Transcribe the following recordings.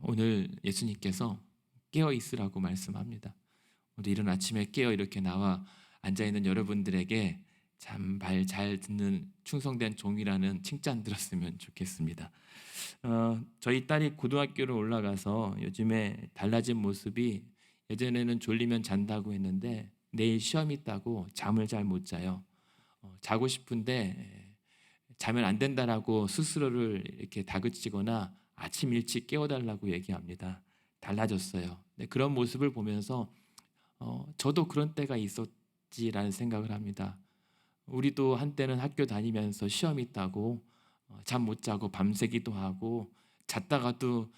오늘 예수님께서 깨어 있으라고 말씀합니다. 오늘 이른 아침에 깨어 이렇게 나와 앉아있는 여러분들에게 참 말 잘 듣는 충성된 종이라는 칭찬 들었으면 좋겠습니다. 저희 딸이 고등학교를 올라가서 요즘에 달라진 모습이, 예전에는 졸리면 잔다고 했는데 내일 시험 있다고 잠을 잘 못 자요. 자고 싶은데 자면 안 된다라고 스스로를 이렇게 다그치거나 아침 일찍 깨워달라고 얘기합니다. 달라졌어요. 네, 그런 모습을 보면서 저도 그런 때가 있었지라는 생각을 합니다. 우리도 한때는 학교 다니면서 시험 있다고 잠 못 자고 밤새기도 하고, 잤다가도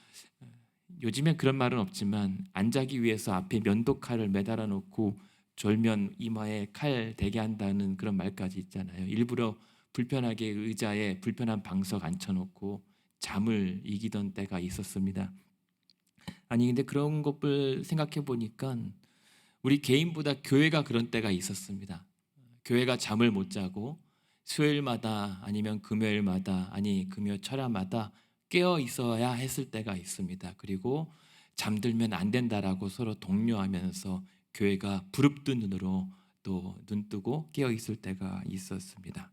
요즘엔 그런 말은 없지만 안 자기 위해서 앞에 면도칼을 매달아 놓고 졸면 이마에 칼 대게 한다는 그런 말까지 있잖아요. 일부러 불편하게 의자에 불편한 방석 앉혀놓고 잠을 이기던 때가 있었습니다. 아니 근데 그런 것을 생각해 보니까 우리 개인보다 교회가 그런 때가 있었습니다. 교회가 잠을 못 자고 수요일마다 아니면 금요일마다, 아니 금요 철야마다 깨어 있어야 했을 때가 있습니다. 그리고 잠들면 안 된다라고 서로 독려하면서 교회가 부릅뜬 눈으로 또 눈뜨고 깨어 있을 때가 있었습니다.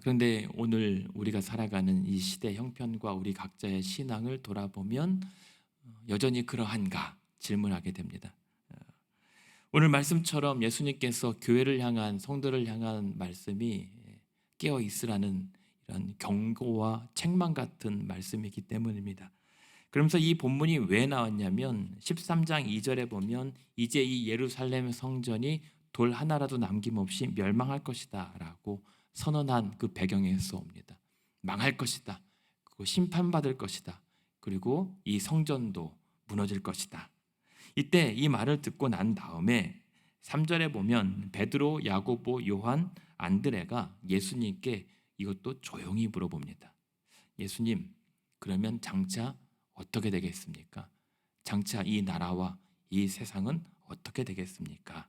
그런데 오늘 우리가 살아가는 이 시대 형편과 우리 각자의 신앙을 돌아보면 여전히 그러한가 질문하게 됩니다. 오늘 말씀처럼 예수님께서 교회를 향한, 성도를 향한 말씀이 깨어 있으라는 이런 경고와 책망 같은 말씀이기 때문입니다. 그러면서 이 본문이 왜 나왔냐면 13장 2절에 보면 이제 이 예루살렘 성전이 돌 하나라도 남김없이 멸망할 것이다 라고 선언한 그 배경에서 옵니다. 망할 것이다. 그리고 심판받을 것이다. 그리고 이 성전도 무너질 것이다. 이때 이 말을 듣고 난 다음에 3절에 보면 베드로, 야고보, 요한, 안드레가 예수님께 이것도 조용히 물어봅니다. 예수님, 그러면 장차 어떻게 되겠습니까? 장차 이 나라와 이 세상은 어떻게 되겠습니까?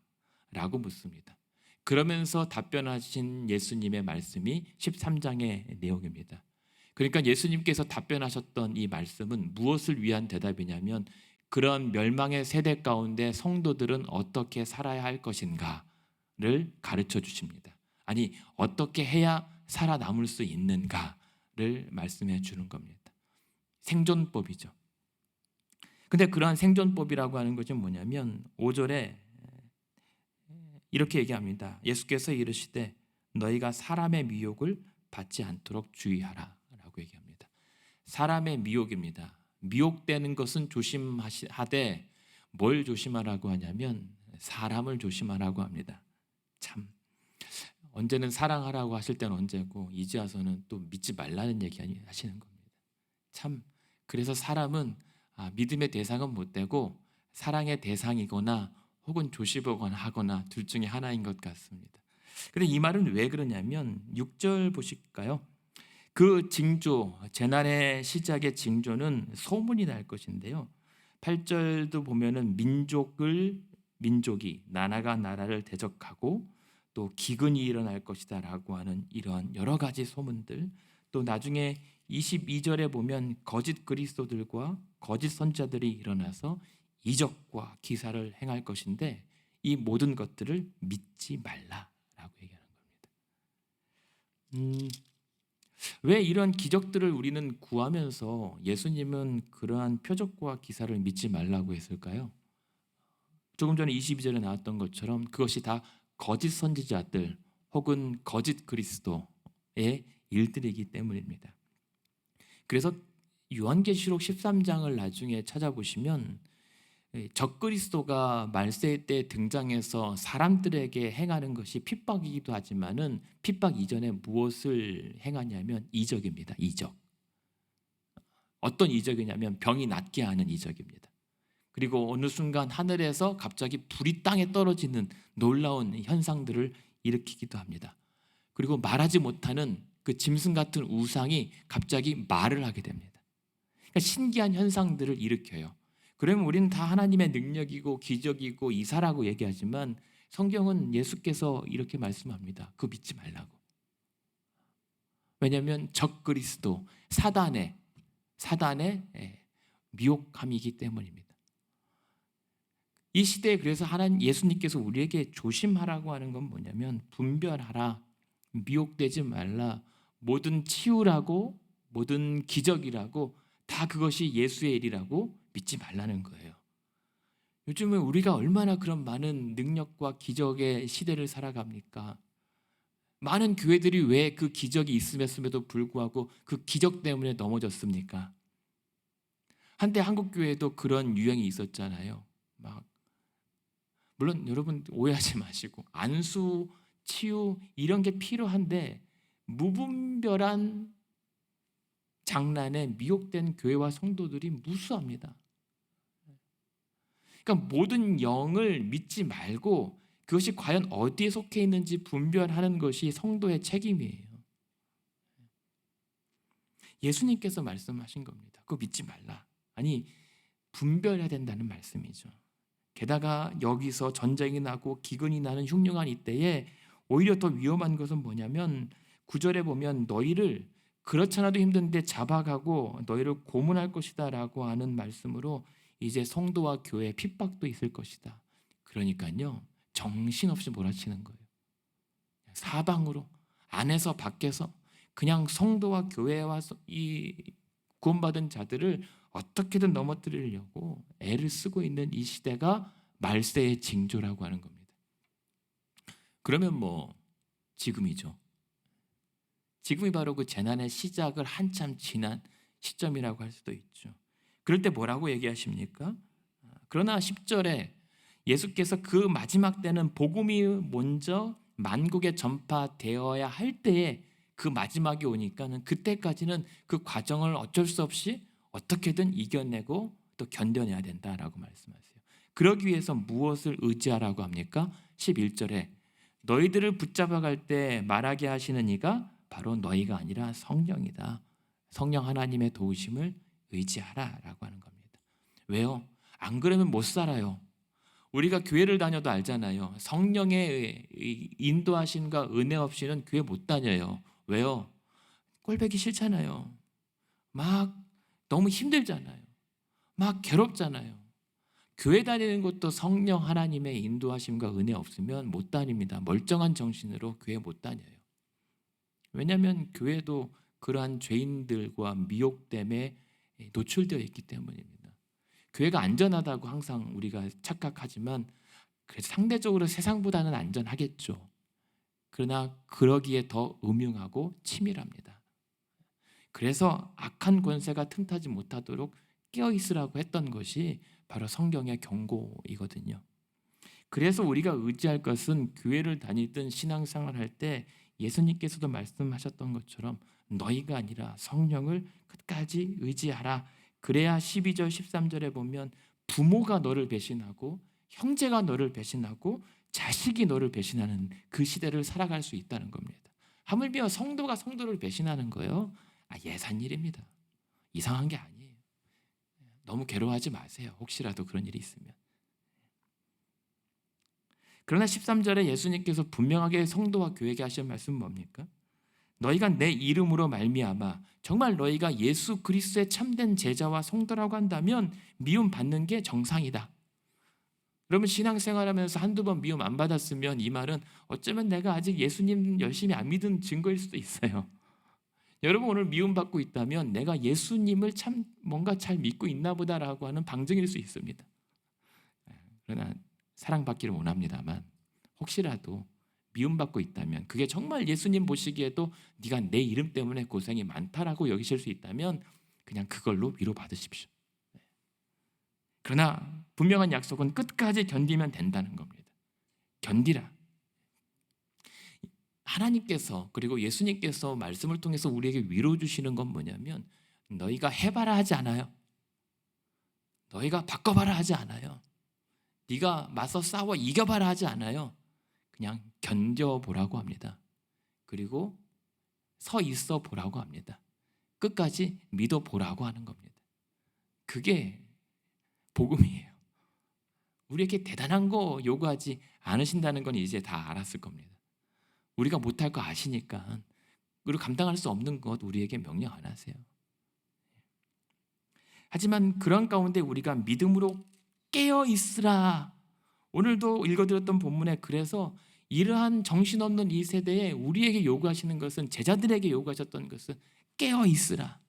라고 묻습니다. 그러면서 답변하신 예수님의 말씀이 13장의 내용입니다. 그러니까 예수님께서 답변하셨던 이 말씀은 무엇을 위한 대답이냐면, 그런 멸망의 세대 가운데 성도들은 어떻게 살아야 할 것인가를 가르쳐 주십니다. 아니, 어떻게 해야 살아남을 수 있는가를 말씀해 주는 겁니다. 생존법이죠. 근데 그러한 생존법이라고 하는 것이 뭐냐면 5절에 이렇게 얘기합니다. 예수께서 이르시되 너희가 사람의 미혹을 받지 않도록 주의하라 라고 얘기합니다. 사람의 미혹입니다. 미혹되는 것은 조심하되 뭘 조심하라고 하냐면 사람을 조심하라고 합니다. 참, 언제는 사랑하라고 하실 때는 언제고 이제 와서는 또 믿지 말라는 얘기 하시는 겁니다. 참, 그래서 사람은 믿음의 대상은 못 되고 사랑의 대상이거나 혹은 조심하거나 하거나 둘 중에 하나인 것 같습니다. 그런데 이 말은 왜 그러냐면 6절 보실까요? 그 징조, 재난의 시작의 징조는 소문이 날 것인데요. 8절도 보면은 민족이 나라가 나라를 대적하고 또 기근이 일어날 것이다라고 하는 이러한 여러 가지 소문들, 또 나중에 22절에 보면 거짓 그리스도들과 거짓 선자들이 일어나서 이적과 기사를 행할 것인데 이 모든 것들을 믿지 말라라고 얘기하는 겁니다. 왜 이런 기적들을 우리는 구하면서 예수님은 그러한 표적과 기사를 믿지 말라고 했을까요? 조금 전에 22절에 나왔던 것처럼 그것이 다 거짓 선지자들 혹은 거짓 그리스도의 일들이기 때문입니다. 그래서 요한계시록 13장을 나중에 찾아보시면 적그리스도가 말세 때 등장해서 사람들에게 행하는 것이 핍박이기도 하지만은 핍박 이전에 무엇을 행하냐면 이적입니다. 이적. 어떤 이적이냐면 병이 낫게 하는 이적입니다. 그리고 어느 순간 하늘에서 갑자기 불이 땅에 떨어지는 놀라운 현상들을 일으키기도 합니다. 그리고 말하지 못하는 그 짐승 같은 우상이 갑자기 말을 하게 됩니다. 그러니까 신기한 현상들을 일으켜요. 그러면 우리는 다 하나님의 능력이고 기적이고 이사라고 얘기하지만 성경은 예수께서 이렇게 말씀합니다. 그거 믿지 말라고. 왜냐하면 적그리스도 사단의 미혹함이기 때문입니다. 이 시대에 그래서 하나님 예수님께서 우리에게 조심하라고 하는 건 뭐냐면 분별하라, 미혹되지 말라, 모든 치유라고 모든 기적이라고 다 그것이 예수의 일이라고 믿지 말라는 거예요. 요즘에 우리가 얼마나 그런 많은 능력과 기적의 시대를 살아갑니까? 많은 교회들이 왜 그 기적이 있음에도 불구하고 그 기적 때문에 넘어졌습니까? 한때 한국 교회도 그런 유행이 있었잖아요. 막 물론 여러분 오해하지 마시고 안수, 치유 이런 게 필요한데 무분별한 장난에 미혹된 교회와 성도들이 무수합니다. 그러니까 모든 영을 믿지 말고 그것이 과연 어디에 속해 있는지 분별하는 것이 성도의 책임이에요. 예수님께서 말씀하신 겁니다. 그거 믿지 말라. 아니 분별해야 된다는 말씀이죠. 게다가 여기서 전쟁이 나고 기근이 나는 흉흉한 이때에 오히려 더 위험한 것은 뭐냐면 9절에 보면 너희를 그렇잖아도 힘든데 잡아가고 너희를 고문할 것이다 라고 하는 말씀으로 이제 성도와 교회에 핍박도 있을 것이다. 그러니까요 정신없이 몰아치는 거예요. 사방으로 안에서 밖에서 그냥 성도와 교회와 이 구원받은 자들을 어떻게든 넘어뜨리려고 애를 쓰고 있는 이 시대가 말세의 징조라고 하는 겁니다. 그러면 뭐 지금이죠. 지금이 바로 그 재난의 시작을 한참 지난 시점이라고 할 수도 있죠. 그럴 때 뭐라고 얘기하십니까? 그러나 10절에 예수께서 그 마지막 때는 복음이 먼저 만국에 전파되어야 할 때에 그 마지막이 오니까는 그때까지는 그 과정을 어쩔 수 없이 어떻게든 이겨내고 또 견뎌내야 된다라고 말씀하세요. 그러기 위해서 무엇을 의지하라고 합니까? 11절에 너희들을 붙잡아갈 때 말하게 하시는 이가 바로 너희가 아니라 성령이다. 성령 하나님의 도우심을 의지하라라고 하는 겁니다. 왜요? 안 그러면 못 살아요. 우리가 교회를 다녀도 알잖아요. 성령의 인도하심과 은혜 없이는 교회 못 다녀요. 왜요? 꼴보기 싫잖아요. 막 너무 힘들잖아요. 막 괴롭잖아요. 교회 다니는 것도 성령 하나님의 인도하심과 은혜 없으면 못 다닙니다. 멀쩡한 정신으로 교회 못 다녀요. 왜냐하면 교회도 그러한 죄인들과 미혹됨에 노출되어 있기 때문입니다. 교회가 안전하다고 항상 우리가 착각하지만 그래서 상대적으로 세상보다는 안전하겠죠. 그러나 그러기에 더 음흉하고 치밀합니다. 그래서 악한 권세가 틈타지 못하도록 깨어있으라고 했던 것이 바로 성경의 경고이거든요. 그래서 우리가 의지할 것은 교회를 다니든 신앙생활 할 때 예수님께서도 말씀하셨던 것처럼 너희가 아니라 성령을 끝까지 의지하라. 그래야 12절 13절에 보면 부모가 너를 배신하고 형제가 너를 배신하고 자식이 너를 배신하는 그 시대를 살아갈 수 있다는 겁니다. 하물며 성도가 성도를 배신하는 거예요. 예산 일입니다. 이상한 게 아니에요. 너무 괴로워하지 마세요. 혹시라도 그런 일이 있으면. 그러나 13절에 예수님께서 분명하게 성도와 교회에게 하신 말씀은 뭡니까? 너희가 내 이름으로 말미암아 정말 너희가 예수 그리스도의 참된 제자와 성도라고 한다면 미움 받는 게 정상이다. 여러분 신앙생활하면서 한두 번 미움 안 받았으면 이 말은 어쩌면 내가 아직 예수님 열심히 안 믿은 증거일 수도 있어요. 여러분 오늘 미움 받고 있다면 내가 예수님을 참 뭔가 잘 믿고 있나 보다라고 하는 방증일 수 있습니다. 그러나 사랑받기를 원합니다만 혹시라도 미움받고 있다면 그게 정말 예수님 보시기에도 네가 내 이름 때문에 고생이 많다라고 여기실 수 있다면 그냥 그걸로 위로받으십시오. 그러나 분명한 약속은 끝까지 견디면 된다는 겁니다. 견디라. 하나님께서 그리고 예수님께서 말씀을 통해서 우리에게 위로 주시는 건 뭐냐면 너희가 해봐라 하지 않아요. 너희가 바꿔봐라 하지 않아요. 네가 맞서 싸워 이겨봐라 하지 않아요. 그냥 견뎌보라고 합니다. 그리고 서 있어 보라고 합니다. 끝까지 믿어보라고 하는 겁니다. 그게 복음이에요. 우리에게 대단한 거 요구하지 않으신다는 건 이제 다 알았을 겁니다. 우리가 못할 거 아시니까 그리고 감당할 수 없는 것 우리에게 명령 안 하세요. 하지만 그런 가운데 우리가 믿음으로 깨어 있으라. 오늘도 읽어드렸던 본문에 그래서 이러한 정신없는 이 세대에 우리에게 요구하시는 것은, 제자들에게 요구하셨던 것은 깨어 있으라.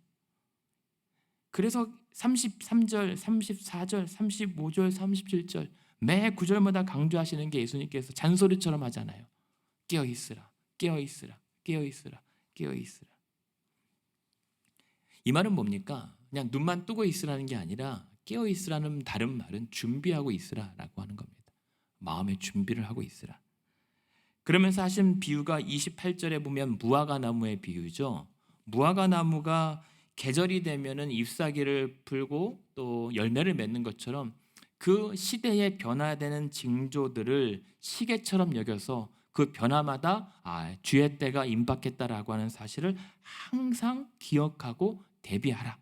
그래서 33절, 34절, 35절, 37절 매 구절마다 강조하시는 게 예수님께서 잔소리처럼 하잖아요. 깨어 있으라, 깨어 있으라, 깨어 있으라, 깨어 있으라. 이 말은 뭡니까? 그냥 눈만 뜨고 있으라는 게 아니라 깨어 있으라는 다른 말은 준비하고 있으라라고 하는 겁니다. 마음의 준비를 하고 있으라. 그러면서 하신 비유가 28절에 보면 무화과 나무의 비유죠. 무화과 나무가 계절이 되면은 잎사귀를 풀고 또 열매를 맺는 것처럼 그 시대에 변화되는 징조들을 시계처럼 여겨서 그 변화마다 주의 때가 임박했다라고 하는 사실을 항상 기억하고 대비하라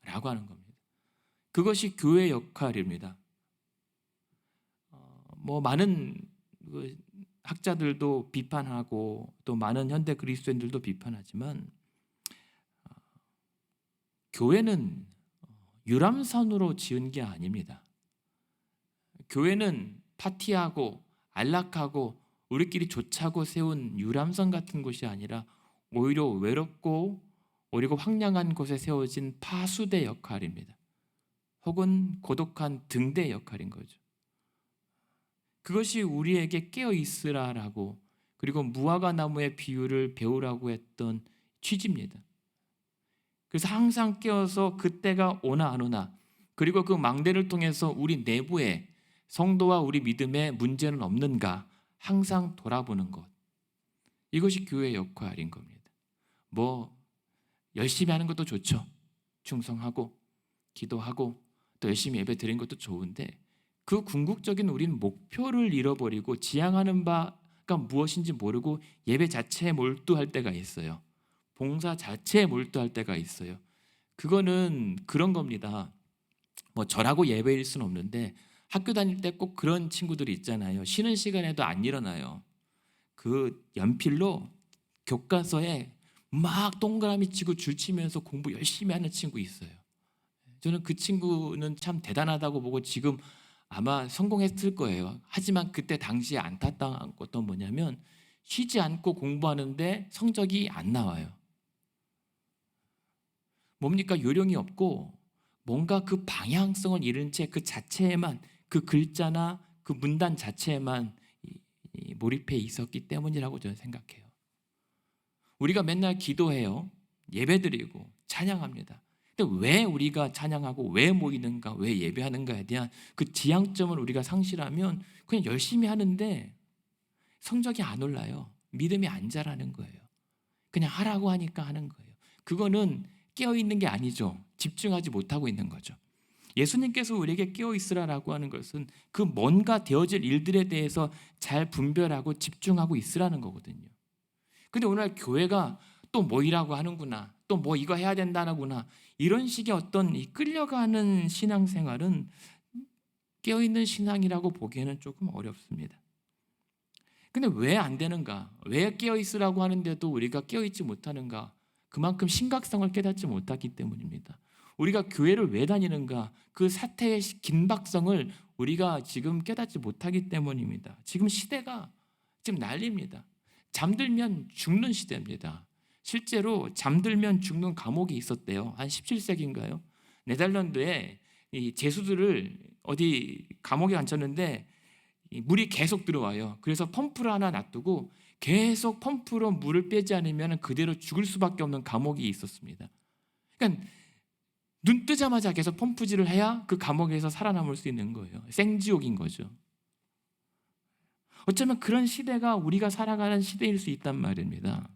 라고 하는 겁니다. 그것이 교회의 역할입니다. 많은 학자들도 비판하고 또 많은 현대 그리스도인들도 비판하지만 교회는 유람선으로 지은 게 아닙니다. 교회는 파티하고 안락하고 우리끼리 좋자고 세운 유람선 같은 곳이 아니라 오히려 외롭고 오히려 황량한 곳에 세워진 파수대 역할입니다. 혹은 고독한 등대 역할인 거죠. 그것이 우리에게 깨어 있으라라고, 그리고 무화과 나무의 비유를 배우라고 했던 취지입니다. 그래서 항상 깨어서 그때가 오나 안 오나, 그리고 그 망대를 통해서 우리 내부에 성도와 우리 믿음에 문제는 없는가 항상 돌아보는 것, 이것이 교회의 역할인 겁니다. 열심히 하는 것도 좋죠. 충성하고 기도하고 또 열심히 예배 드리는 것도 좋은데, 그 궁극적인 우린 목표를 잃어버리고 지향하는 바가 무엇인지 모르고 예배 자체에 몰두할 때가 있어요. 봉사 자체에 몰두할 때가 있어요. 그거는 그런 겁니다. 저라고 예배일 수는 없는데 학교 다닐 때 꼭 그런 친구들이 있잖아요. 쉬는 시간에도 안 일어나요. 그 연필로 교과서에 막 동그라미 치고 줄 치면서 공부 열심히 하는 친구 있어요. 저는 그 친구는 참 대단하다고 보고 지금 아마 성공했을 거예요. 하지만 그때 당시에 안타까운 것도 뭐냐면 쉬지 않고 공부하는데 성적이 안 나와요. 뭡니까? 요령이 없고 뭔가 그 방향성을 잃은 채 그 자체에만, 그 글자나 그 문단 자체에만 몰입해 있었기 때문이라고 저는 생각해요. 우리가 맨날 기도해요. 예배드리고 찬양합니다. 근데 왜 우리가 찬양하고 왜 모이는가, 왜 예배하는가에 대한 그 지향점을 우리가 상실하면 그냥 열심히 하는데 성적이 안 올라요. 믿음이 안 자라는 거예요. 그냥 하라고 하니까 하는 거예요. 그거는 깨어있는 게 아니죠. 집중하지 못하고 있는 거죠. 예수님께서 우리에게 깨어있으라라고 하는 것은 그 뭔가 되어질 일들에 대해서 잘 분별하고 집중하고 있으라는 거거든요. 근데 오늘 교회가 또 모이라고 하는구나, 또 이거 해야 된다는구나, 이런 식의 어떤 이 끌려가는 신앙생활은 깨어있는 신앙이라고 보기에는 조금 어렵습니다. 근데 왜 안 되는가? 왜 깨어있으라고 하는데도 우리가 깨어있지 못하는가? 그만큼 심각성을 깨닫지 못하기 때문입니다. 우리가 교회를 왜 다니는가? 그 사태의 긴박성을 우리가 지금 깨닫지 못하기 때문입니다. 지금 시대가 지금 난리입니다. 잠들면 죽는 시대입니다. 실제로 잠들면 죽는 감옥이 있었대요. 한 17세기인가요? 네덜란드에 이 죄수들을 어디 감옥에 앉혔는데 물이 계속 들어와요. 그래서 펌프를 하나 놔두고 계속 펌프로 물을 빼지 않으면 그대로 죽을 수밖에 없는 감옥이 있었습니다. 그러니까 눈 뜨자마자 계속 펌프질을 해야 그 감옥에서 살아남을 수 있는 거예요. 생지옥인 거죠. 어쩌면 그런 시대가 우리가 살아가는 시대일 수 있단 말입니다.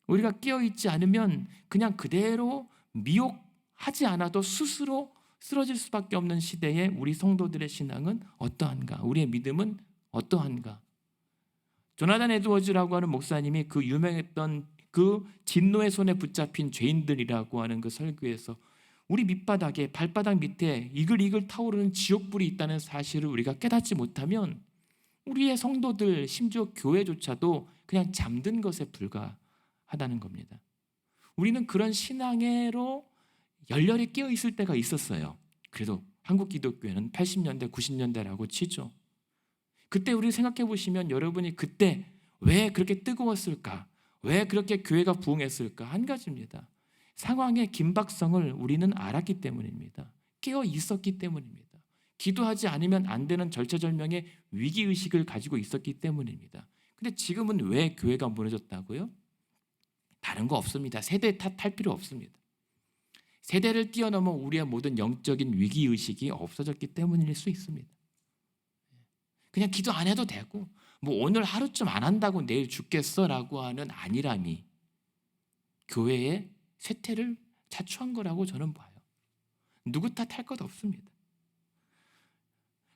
우리가 깨어있지 않으면 그냥 그대로 미혹하지 않아도 스스로 쓰러질 수밖에 없는 시대에 우리 성도들의 신앙은 어떠한가? 우리의 믿음은 어떠한가? 조나단 에드워즈라고 하는 목사님이 그 유명했던 그 진노의 손에 붙잡힌 죄인들이라고 하는 그 설교에서 우리 밑바닥에, 발바닥 밑에 이글이글 타오르는 지옥불이 있다는 사실을 우리가 깨닫지 못하면 우리의 성도들, 심지어 교회조차도 그냥 잠든 것에 불과하다는 겁니다. 우리는 그런 신앙으로 열렬히 깨어 있을 때가 있었어요. 그래도 한국 기독교회는 80년대, 90년대라고 치죠. 그때 우리 생각해 보시면 여러분이 그때 왜 그렇게 뜨거웠을까? 왜 그렇게 교회가 부흥했을까? 한 가지입니다. 상황의 긴박성을 우리는 알았기 때문입니다. 깨어 있었기 때문입니다. 기도하지 않으면 안 되는 절체절명의 위기의식을 가지고 있었기 때문입니다. 근데 지금은 왜 교회가 무너졌다고요? 다른 거 없습니다. 세대 탓할 필요 없습니다. 세대를 뛰어넘어 우리의 모든 영적인 위기의식이 없어졌기 때문일 수 있습니다. 그냥 기도 안 해도 되고 뭐 오늘 하루쯤 안 한다고 내일 죽겠어라고 하는 안일함이 교회의 쇠퇴를 자초한 거라고 저는 봐요. 누구 탓할 것 없습니다.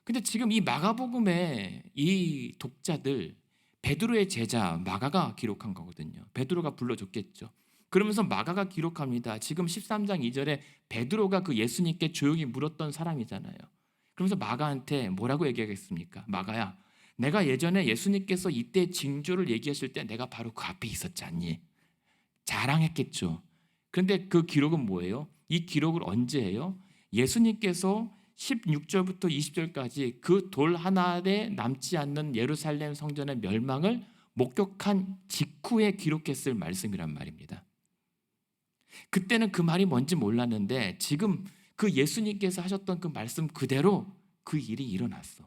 근데 지금 이 마가복음의 이 독자들, 베드로의 제자 마가가 기록한 거거든요. 베드로가 불러줬겠죠. 그러면서 마가가 기록합니다. 지금 13장 2절에 베드로가 그 예수님께 조용히 물었던 사람이잖아요. 그러면서 마가한테 뭐라고 얘기하겠습니까? 마가야, 내가 예전에 예수님께서 이때 징조를 얘기하실 때 내가 바로 그 앞에 있었지 않니? 자랑했겠죠. 그런데 그 기록은 뭐예요? 이 기록을 언제 해요? 예수님께서 16절부터 20절까지 그 돌 하나에 남지 않는 예루살렘 성전의 멸망을 목격한 직후에 기록했을 말씀이란 말입니다. 그때는 그 말이 뭔지 몰랐는데 지금 그 예수님께서 하셨던 그 말씀 그대로 그 일이 일어났어.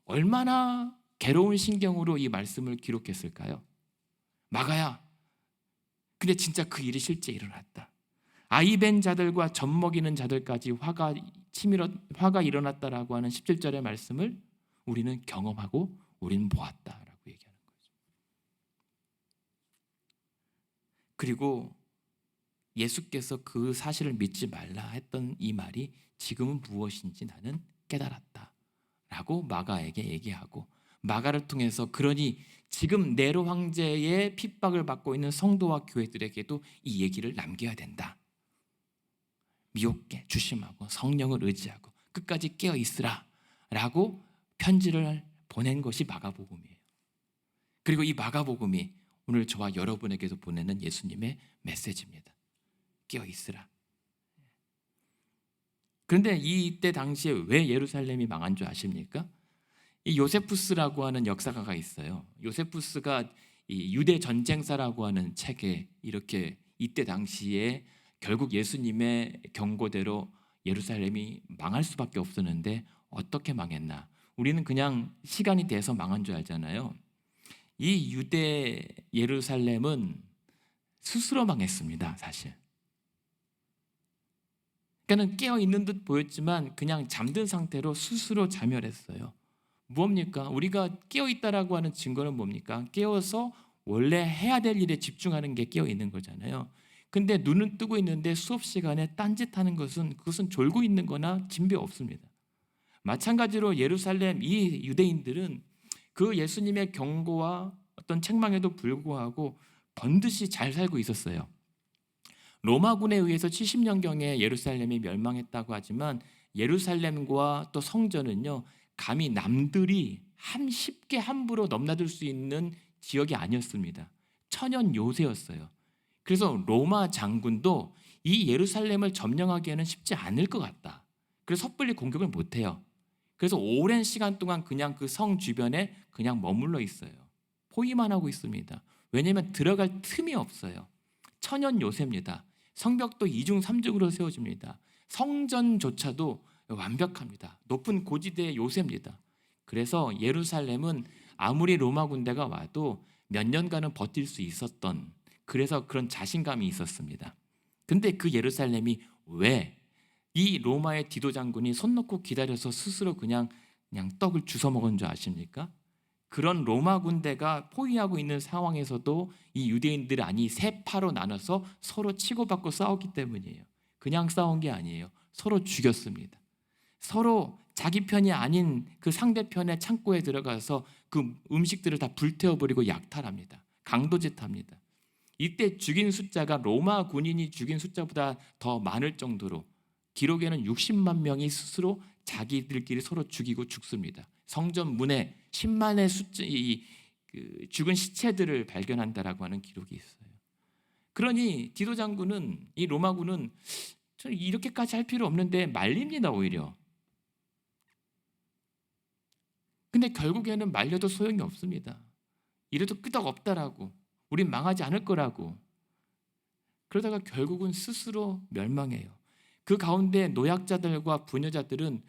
얼마나 괴로운 심경으로 이 말씀을 기록했을까요? 마가야, 근데 진짜 그 일이 실제 일어났다. 아이 벤 자들과 젖 먹이는 자들까지 화가 일어났다라고 하는 17절의 말씀을 우리는 경험하고 우리는 보았다라고 얘기하는 거죠. 그리고 예수께서 그 사실을 믿지 말라 했던 이 말이 지금은 무엇인지 나는 깨달았다라고 마가에게 얘기하고, 마가를 통해서 그러니 지금 네로 황제의 핍박을 받고 있는 성도와 교회들에게도 이 얘기를 남겨야 된다. 미혹게 주심하고 성령을 의지하고 끝까지 깨어 있으라 라고 편지를 보낸 것이 마가복음이에요. 그리고 이 마가복음이 오늘 저와 여러분에게도 보내는 예수님의 메시지입니다. 깨어 있으라. 그런데 이때 당시에 왜 예루살렘이 망한 줄 아십니까? 이 요세푸스라고 하는 역사가가 있어요. 요세푸스가 이 유대 전쟁사라고 하는 책에 이렇게 이때 당시에 결국 예수님의 경고대로 예루살렘이 망할 수밖에 없었는데 어떻게 망했나? 우리는 그냥 시간이 돼서 망한 줄 알잖아요. 이 유대 예루살렘은 스스로 망했습니다, 사실. 그러니까는 깨어 있는 듯 보였지만 그냥 잠든 상태로 스스로 자멸했어요. 뭡니까? 우리가 깨어 있다라고 하는 증거는 뭡니까? 깨어서 원래 해야 될 일에 집중하는 게 깨어 있는 거잖아요. 근데 눈은 뜨고 있는데 수업 시간에 딴짓하는 것은 그것은 졸고 있는 거나 진배 없습니다. 마찬가지로 예루살렘 이 유대인들은 그 예수님의 경고와 어떤 책망에도 불구하고 번듯이 잘 살고 있었어요. 로마군에 의해서 70년경에 예루살렘이 멸망했다고 하지만 예루살렘과 또 성전은요, 감히 남들이 쉽게 함부로 넘나들 수 있는 지역이 아니었습니다. 천연 요새였어요. 그래서 로마 장군도 이 예루살렘을 점령하기에는 쉽지 않을 것 같다. 그래서 섣불리 공격을 못해요. 그래서 오랜 시간 동안 그냥 그 성 주변에 그냥 머물러 있어요. 포위만 하고 있습니다. 왜냐하면 들어갈 틈이 없어요. 천연 요새입니다. 성벽도 2중 3중으로 세워집니다. 성전조차도 완벽합니다. 높은 고지대의 요새입니다. 그래서 예루살렘은 아무리 로마 군대가 와도 몇 년간은 버틸 수 있었던, 그래서 그런 자신감이 있었습니다. 근데 그 예루살렘이 왜 이 로마의 디도 장군이 손 놓고 기다려서 스스로 그냥 떡을 주워 먹은 줄 아십니까? 그런 로마 군대가 포위하고 있는 상황에서도 이 유대인들이 아니 세 파로 나눠서 서로 치고받고 싸웠기 때문이에요. 그냥 싸운 게 아니에요. 서로 죽였습니다. 서로 자기 편이 아닌 그 상대편의 창고에 들어가서 그 음식들을 다 불태워버리고 약탈합니다. 강도짓합니다. 이때 죽인 숫자가 로마 군인이 죽인 숫자보다 더 많을 정도로 기록에는 60만 명이 스스로 자기들끼리 서로 죽이고 죽습니다. 성전 문에 10만의 죽은 시체들을 발견한다라고 하는 기록이 있어요. 그러니 디도 장군은, 이 로마군은 저 이렇게까지 할 필요 없는데 말립니다, 오히려. 근데 결국에는 말려도 소용이 없습니다. 이래도 끄떡없다라고, 우린 망하지 않을 거라고. 그러다가 결국은 스스로 멸망해요. 그 가운데 노약자들과 부녀자들은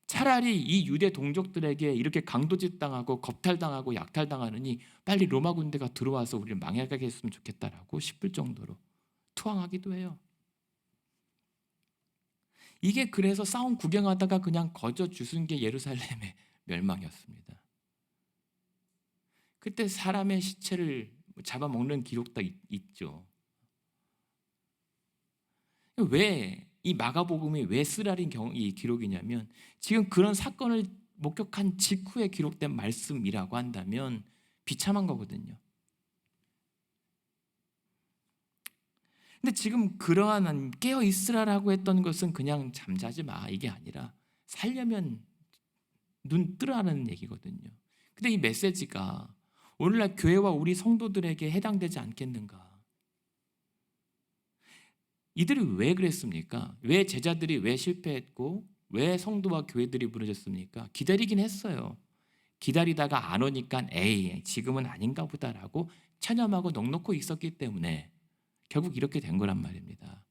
차라리 이 유대 동족들에게 이렇게 강도짓당하고 겁탈당하고 약탈당하느니 빨리 로마 군대가 들어와서 우리를 망해가게 했으면 좋겠다라고 싶을 정도로 투항하기도 해요. 이게 그래서 싸움 구경하다가 그냥 거저 주순 게 예루살렘의 멸망이었습니다. 그때 사람의 시체를 잡아먹는 기록도 있죠. 왜 이 마가복음이 왜 쓰라린 이 기록이냐면, 지금 그런 사건을 목격한 직후에 기록된 말씀이라고 한다면 비참한 거거든요. 근데 지금 그러한 깨어 있으라라고 했던 것은 그냥 잠자지 마, 이게 아니라 살려면 눈 뜨라는 얘기거든요. 근데 이 메시지가 오늘날 교회와 우리 성도들에게 해당되지 않겠는가? 이들이 왜 그랬습니까? 왜 제자들이 왜 실패했고 왜 성도와 교회들이 무너졌습니까? 기다리긴 했어요. 기다리다가 안 오니까 에이 지금은 아닌가 보다라고 체념하고 넋놓고 있었기 때문에 결국 이렇게 된 거란 말입니다.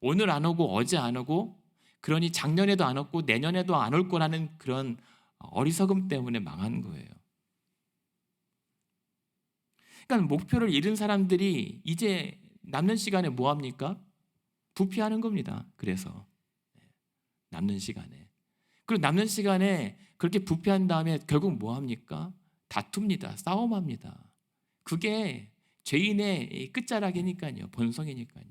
오늘 안 오고 어제 안 오고, 그러니 작년에도 안 왔고 내년에도 안 올 거라는 그런 어리석음 때문에 망한 거예요. 그러니까 목표를 잃은 사람들이 이제 남는 시간에 뭐 합니까? 부패하는 겁니다. 그래서 남는 시간에, 그리고 남는 시간에 그렇게 부패한 다음에 결국 뭐 합니까? 다툽니다. 싸움합니다. 그게 죄인의 끝자락이니까요. 본성이니까요.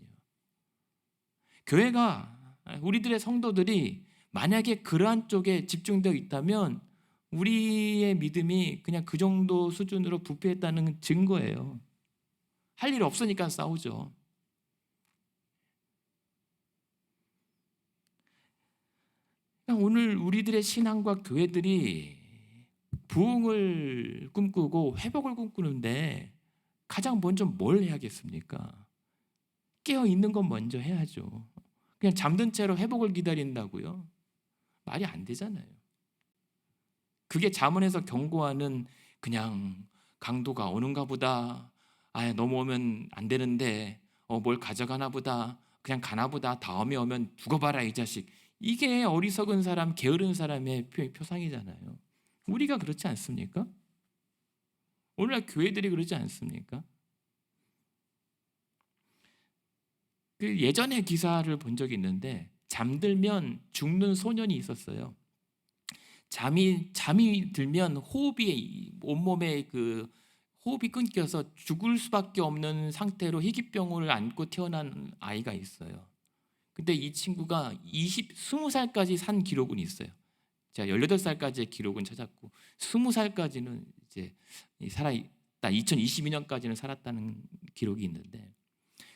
교회가, 우리들의 성도들이 만약에 그러한 쪽에 집중되어 있다면 우리의 믿음이 그냥 그 정도 수준으로 부패했다는 증거예요. 할 일 없으니까 싸우죠. 오늘 우리들의 신앙과 교회들이 부흥을 꿈꾸고 회복을 꿈꾸는데 가장 먼저 뭘 해야겠습니까? 깨어 있는 건 먼저 해야죠. 그냥 잠든 채로 회복을 기다린다고요? 말이 안 되잖아요. 그게 잠언에서 경고하는 그냥 강도가 오는가 보다, 아 넘어오면 안 되는데 뭘 가져가나 보다, 그냥 가나 보다, 다음에 오면 두고 봐라 이 자식, 이게 어리석은 사람, 게으른 사람의 표상이잖아요. 우리가 그렇지 않습니까? 오늘날 교회들이 그러지 않습니까? 그 예전에 기사를 본 적이 있는데 잠들면 죽는 소년이 있었어요. 잠이 들면 호흡이, 온몸에 그 호흡이 끊겨서 죽을 수밖에 없는 상태로 희귀병을 안고 태어난 아이가 있어요. 근데 이 친구가 20살까지 산 기록은 있어요. 제가 18살까지의 기록은 찾았고 20살까지는 이제 살아있다, 2022년까지는 살았다는 기록이 있는데,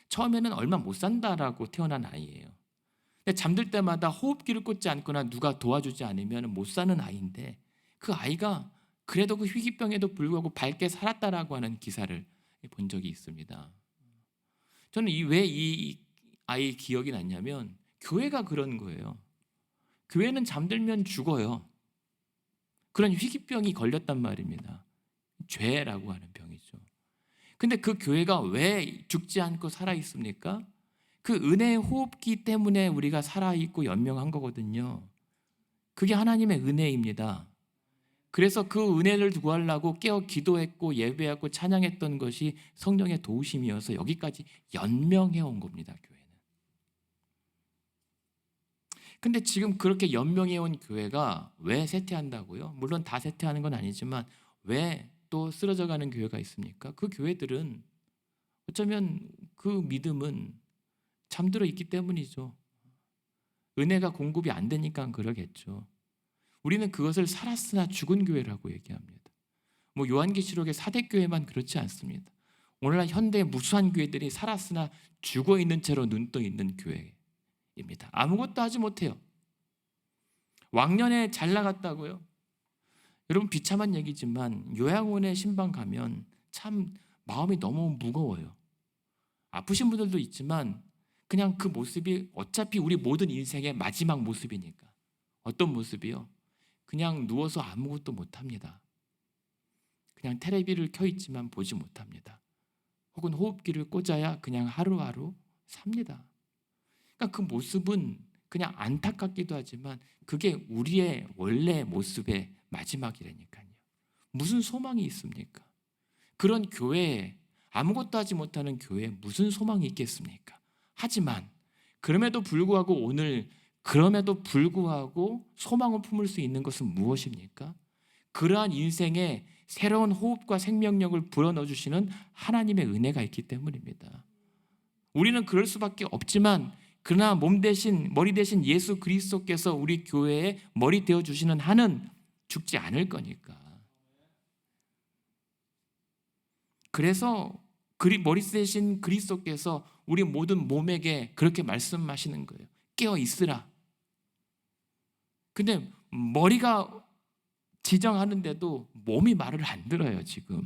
처음에는 얼마 못 산다라고 태어난 아이예요. 근데 잠들 때마다 호흡기를 꽂지 않거나 누가 도와주지 않으면 못 사는 아이인데, 그 아이가 그래도 그 희귀병에도 불구하고 밝게 살았다라고 하는 기사를 본 적이 있습니다. 저는 왜 이 아이 기억이 났냐면 교회가 그런 거예요. 교회는 잠들면 죽어요. 그런 희귀병이 걸렸단 말입니다. 죄라고 하는 병이죠. 근데 그 교회가 왜 죽지 않고 살아 있습니까? 그 은혜의 호흡기 때문에 우리가 살아있고 연명한 거거든요. 그게 하나님의 은혜입니다. 그래서 그 은혜를 구하려고 깨어 기도했고 예배했고 찬양했던 것이 성령의 도우심이어서 여기까지 연명해 온 겁니다, 교회는. 근데 지금 그렇게 연명해 온 교회가 왜 쇠퇴한다고요? 물론 다 쇠퇴하는 건 아니지만 왜 또 쓰러져 가는 교회가 있습니까? 그 교회들은 어쩌면 그 믿음은 잠들어 있기 때문이죠. 은혜가 공급이 안 되니까 그러겠죠. 우리는 그것을 살았으나 죽은 교회라고 얘기합니다. 뭐 요한계시록의 사대교회만 그렇지 않습니다. 오늘날 현대의 무수한 교회들이 살았으나 죽어 있는 채로 눈 떠 있는 교회입니다. 아무것도 하지 못해요. 왕년에 잘 나갔다고요? 여러분 비참한 얘기지만 요양원에 신방 가면 참 마음이 너무 무거워요. 아프신 분들도 있지만 그냥 그 모습이 어차피 우리 모든 인생의 마지막 모습이니까. 어떤 모습이요? 그냥 누워서 아무것도 못합니다. 그냥 테레비를 켜있지만 보지 못합니다. 혹은 호흡기를 꽂아야 그냥 하루하루 삽니다. 그러니까 그 모습은 그냥 안타깝기도 하지만 그게 우리의 원래 모습의 마지막이라니까요. 무슨 소망이 있습니까? 그런 교회에, 아무것도 하지 못하는 교회에 무슨 소망이 있겠습니까? 하지만 그럼에도 불구하고 오늘, 그럼에도 불구하고 소망을 품을 수 있는 것은 무엇입니까? 그러한 인생에 새로운 호흡과 생명력을 불어넣어 주시는 하나님의 은혜가 있기 때문입니다. 우리는 그럴 수밖에 없지만 그러나 몸 대신, 머리 대신 예수 그리스도께서 우리 교회의 머리 되어 주시는 한은 죽지 않을 거니까. 그래서 머리 대신 그리스도께서 우리 모든 몸에게 그렇게 말씀하시는 거예요. 깨어 있으라. 근데 머리가 지정하는데도 몸이 말을 안 들어요, 지금.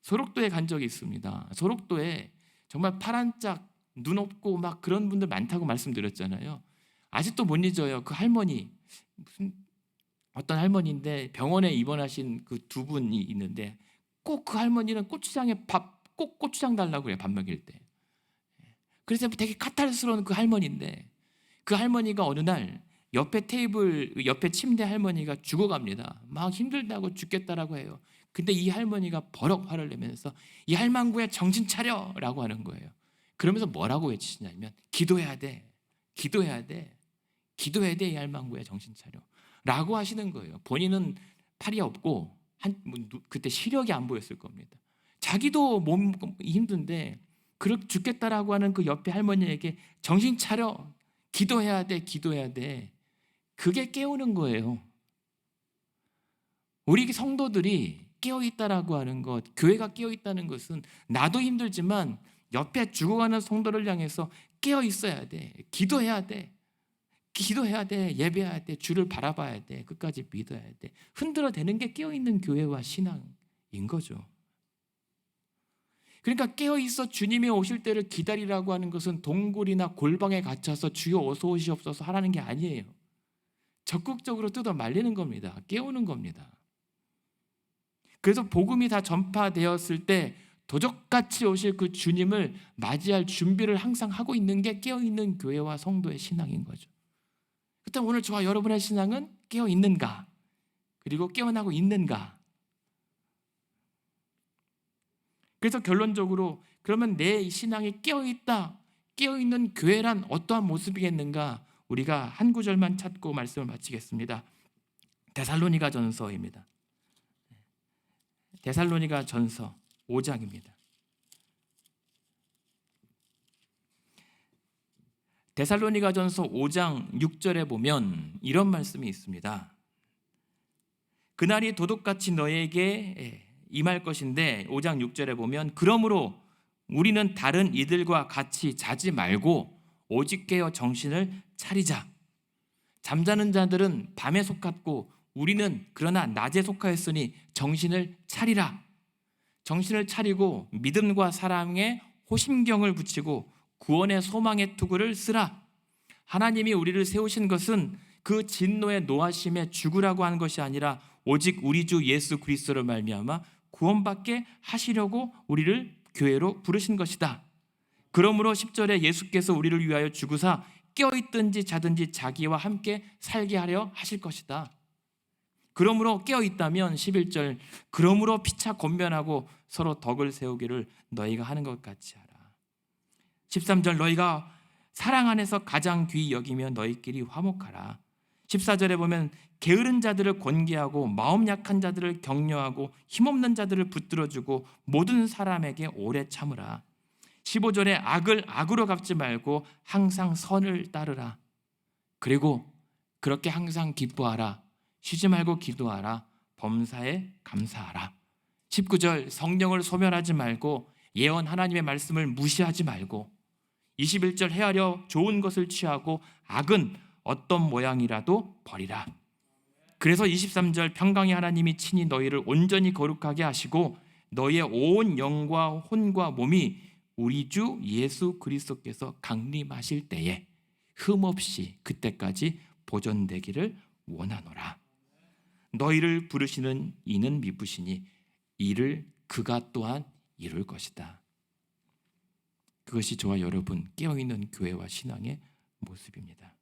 소록도에 간 적이 있습니다. 소록도에 정말 파란짝, 눈 없고 막 그런 분들 많다고 말씀드렸잖아요. 아직도 못 잊어요. 그 할머니, 어떤 할머니인데 병원에 입원하신 그 두 분이 있는데 꼭 그 할머니는 고추장에 꼭 고추장 달라고 그래요, 밥 먹일 때. 그래서 되게 까탈스러운 그 할머니인데 그 할머니가 어느 날 옆에 테이블, 옆에 침대 할머니가 죽어갑니다. 막 힘들다고 죽겠다라고 해요. 근데 이 할머니가 버럭 화를 내면서 이 할망구야 정신 차려라고 하는 거예요. 그러면서 뭐라고 외치시냐면 기도해야 돼, 기도해야 돼, 기도해야 돼, 이 할망구야 정신 차려 라고 하시는 거예요. 본인은 팔이 없고 그때 시력이 안 보였을 겁니다. 자기도 몸 힘든데 그렇게 죽겠다라고 하는 그 옆에 할머니에게 정신 차려, 기도해야 돼, 기도해야 돼. 그게 깨우는 거예요. 우리 성도들이 깨어있다라고 하는 것, 교회가 깨어있다는 것은 나도 힘들지만 옆에 죽어가는 성도를 향해서 깨어있어야 돼, 기도해야 돼, 기도해야 돼, 예배해야 돼, 주를 바라봐야 돼, 끝까지 믿어야 돼. 흔들어대는 게 깨어있는 교회와 신앙인 거죠. 그러니까 깨어있어 주님이 오실 때를 기다리라고 하는 것은 동굴이나 골방에 갇혀서 주여 어서 오시옵소서 하라는 게 아니에요. 적극적으로 뜯어 말리는 겁니다. 깨우는 겁니다. 그래서 복음이 다 전파되었을 때 도적같이 오실 그 주님을 맞이할 준비를 항상 하고 있는 게 깨어있는 교회와 성도의 신앙인 거죠. 그렇다면 오늘 저와 여러분의 신앙은 깨어있는가? 그리고 깨어나고 있는가? 그래서 결론적으로 그러면 내 신앙이 깨어있다, 깨어있는 교회란 어떠한 모습이겠는가? 우리가 한 구절만 찾고 말씀을 마치겠습니다. 데살로니가 전서입니다. 데살로니가 전서 5장입니다. 데살로니가 전서 5장 6절에 보면 이런 말씀이 있습니다. 그날이 도둑같이 너에게 임할 것인데 5장 6절에 보면 그러므로 우리는 다른 이들과 같이 자지 말고 오직 깨어 정신을 차리자. 잠자는 자들은 밤에 속았고 우리는 그러나 낮에 속하였으니 정신을 차리라. 정신을 차리고 믿음과 사랑에 호심경을 붙이고 구원의 소망의 투구를 쓰라. 하나님이 우리를 세우신 것은 그 진노의 노하심에 죽으라고 한 것이 아니라 오직 우리 주 예수 그리스도를 말미암아 구원받게 하시려고 우리를 교회로 부르신 것이다. 그러므로 10절에 예수께서 우리를 위하여 죽으사 깨어있든지 자든지 자기와 함께 살게 하려 하실 것이다. 그러므로 깨어있다면 11절 그러므로 피차 권면하고 서로 덕을 세우기를 너희가 하는 것 같이 하라. 13절 너희가 사랑 안에서 가장 귀히 여기며 너희끼리 화목하라. 14절에 보면 게으른 자들을 권계하고 마음 약한 자들을 격려하고 힘없는 자들을 붙들어주고 모든 사람에게 오래 참으라. 15절에 악을 악으로 갚지 말고 항상 선을 따르라. 그리고 그렇게 항상 기뻐하라. 쉬지 말고 기도하라. 범사에 감사하라. 19절 성령을 소멸하지 말고 예언 하나님의 말씀을 무시하지 말고 21절 헤아려 좋은 것을 취하고 악은 어떤 모양이라도 버리라. 그래서 23절 평강의 하나님이 친히 너희를 온전히 거룩하게 하시고 너의 온 영과 혼과 몸이 우리 주 예수 그리스도께서 강림하실 때에 흠없이 그때까지 보존되기를 원하노라. 너희를 부르시는 이는 미쁘시니 이를 그가 또한 이룰 것이다. 그것이 저와 여러분 깨어있는 교회와 신앙의 모습입니다.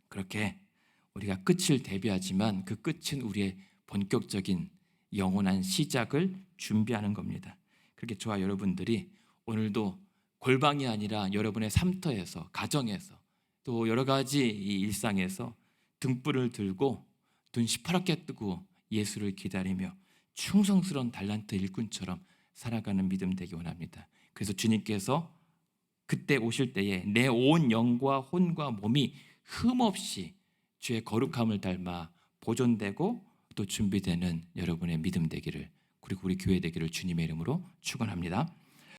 그렇게 우리가 끝을 대비하지만 그 끝은 우리의 본격적인 영원한 시작을 준비하는 겁니다. 그렇게 저와 여러분들이 오늘도 골방이 아니라 여러분의 삶터에서, 가정에서, 또 여러 가지 이 일상에서 등불을 들고 눈 시퍼렇게 뜨고 예수를 기다리며 충성스러운 달란트 일꾼처럼 살아가는 믿음 되기 원합니다. 그래서 주님께서 그때 오실 때에 내 온 영과 혼과 몸이 흠없이 주의 거룩함을 닮아 보존되고 또 준비되는 여러분의 믿음 되기를, 그리고 우리 교회 되기를 주님의 이름으로 축원합니다.